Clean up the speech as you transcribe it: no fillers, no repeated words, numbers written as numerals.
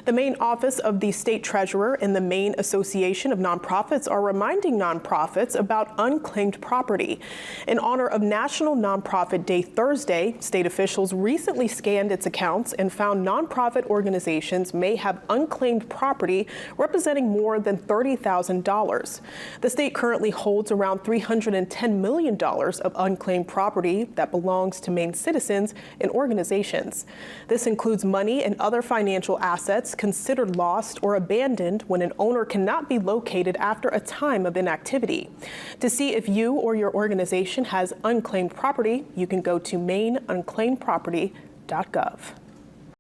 The Maine office of the state treasurer and the Maine Association of Nonprofits are reminding nonprofits about unclaimed property. In honor of National Nonprofit Day Thursday, state officials recently scanned its accounts and found nonprofit organizations may have unclaimed property representing more than $30,000. The state currently holds around $310 million of unclaimed property that belongs to Maine citizens and organizations. This includes money and other financial assets considered lost or abandoned when an owner cannot be located after a time of inactivity. To see if you or your organization has unclaimed property, you can go to maineunclaimedproperty.gov.